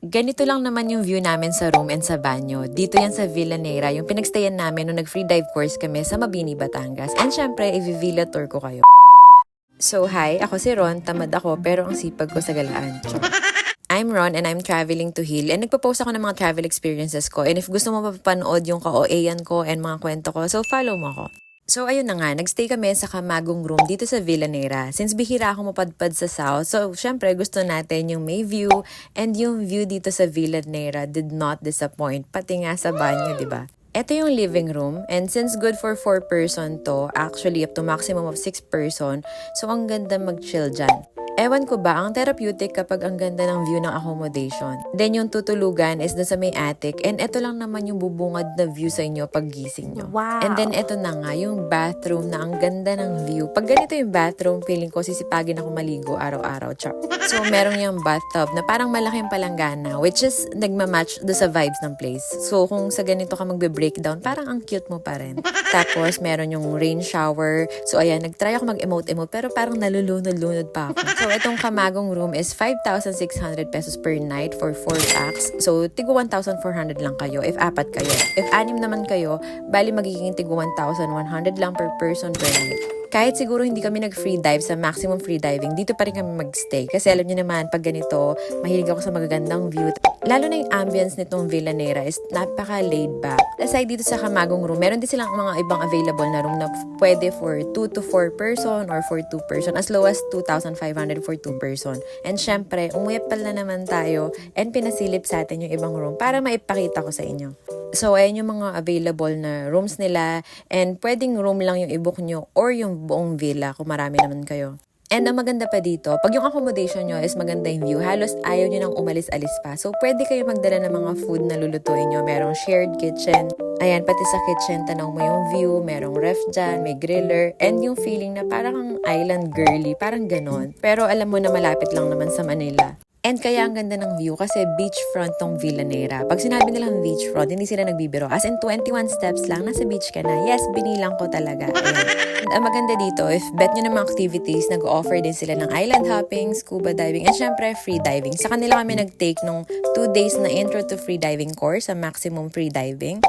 Ganito lang naman yung view namin sa room and sa banyo. Dito yan sa Villa Neira, yung pinagstayan namin nung nag-free dive course kami sa Mabini, Batangas. And syempre, i-villa tour ko kayo. So hi, ako si Ron, tamad ako pero ang sipag ko sa galaan. I'm Ron and I'm traveling to heal and nagpo-post ako ng mga travel experiences ko. And if gusto mo mapapanood yung ka-OA-yan ko and mga kwento ko, so follow mo ako. So ayun na nga, nagstay kami sa Camagong room dito sa Villa Neira. Since bihira ako mapadpad sa south, so syempre gusto natin yung may view, and yung view dito sa Villa Neira did not disappoint, pati nga sa banyo, di ba? Ito yung living room, and since good for 4 person to, actually up to maximum of 6 person, so ang ganda mag-chill dyan. Ewan ko ba, ang therapeutic kapag ang ganda ng view ng accommodation. Then yung tutulugan is dun sa may attic, and ito lang naman yung bubungad na view sa inyo pag gising nyo. Wow! And then ito na nga, yung bathroom na ang ganda ng view. Pag ganito yung bathroom, feeling ko sisipagin ako maligo araw-araw. Char. So merong yung bathtub na parang malaking palanggana, which is nagmamatch do sa vibes ng place. So kung sa ganito ka magbe-breakdown, parang ang cute mo pa rin. Tapos meron yung rain shower. So ayan, nagtry ako mag-emote-emote pero parang nalulunod-lunod pa ako. So, itong Camagong room is 5,600 pesos per night for 4 packs. So, tigo 1,400 lang kayo if apat kayo. If anim naman kayo, bali magiging tigo 1,100 lang per person per night. Kahit siguro hindi kami nag-free dive sa maximum free diving, dito pa rin kami magstay. Kasi alam niyo naman, pag ganito, mahilig ako sa magagandang view. Lalo na yung ambience nitong Villa Neira is napaka-laid back. Aside dito sa Camagong room, meron din silang mga ibang available na room na pwede for 2 to 4 person or for 2 person, as low as 2,500 for 2 person. And syempre, umuyapal na naman tayo and pinasilip sa atin yung ibang room para maipakita ko sa inyo. So, ayan yung mga available na rooms nila, and pwedeng room lang yung i-book nyo or yung buong villa kung marami naman kayo. And ang maganda pa dito, pag yung accommodation nyo is maganda yung view, halos ayaw nyo nang umalis-alis pa. So, pwede kayo magdala ng mga food na lulutuin nyo. Merong shared kitchen. Ayan, pati sa kitchen, tanaw mo yung view, merong ref dyan, may griller, and yung feeling na parang ang island girly, parang ganon. Pero alam mo na malapit lang naman sa Manila. And kaya ang ganda ng view kasi beachfront tong Villa Neira. Pag sinabi nilang beachfront, hindi sila nagbibiro. As in 21 steps lang, nasa beach ka na. Yes, binilang ko talaga. Ayan. And ang maganda dito, if bet nyo ng mga activities, nag-offer din sila ng island hopping, scuba diving, and syempre free diving. Sa kanila kami nag-take nung 2 days na intro to free diving course sa maximum free diving.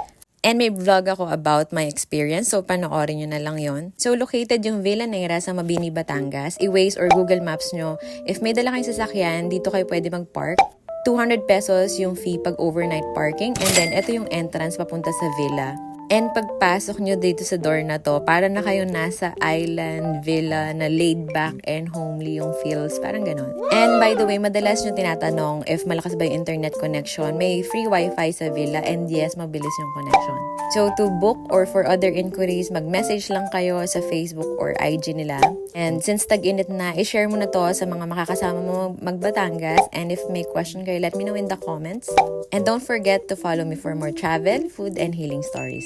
And may vlog ako about my experience, so panoorin nyo na lang yon. So, located yung Villa Neira sa Mabini, Batangas. I-Waze or Google Maps nyo. If may dala kayong sasakyan, dito kayo pwede mag-park. 200 pesos yung fee pag overnight parking. And then, ito yung entrance papunta sa villa. And pagpasok nyo dito sa door na to, para na kayo nasa island, villa, na laid back and homely yung feels. Parang ganon. And by the way, madalas nyo tinatanong if malakas ba yung internet connection. May free wifi sa villa, and yes, mabilis yung connection. So to book or for other inquiries, mag-message lang kayo sa Facebook or IG nila. And since tag-init na, i-share mo na to sa mga makakasama mo mag-Batangas. And if may question kayo, let me know in the comments. And don't forget to follow me for more travel, food, and healing stories.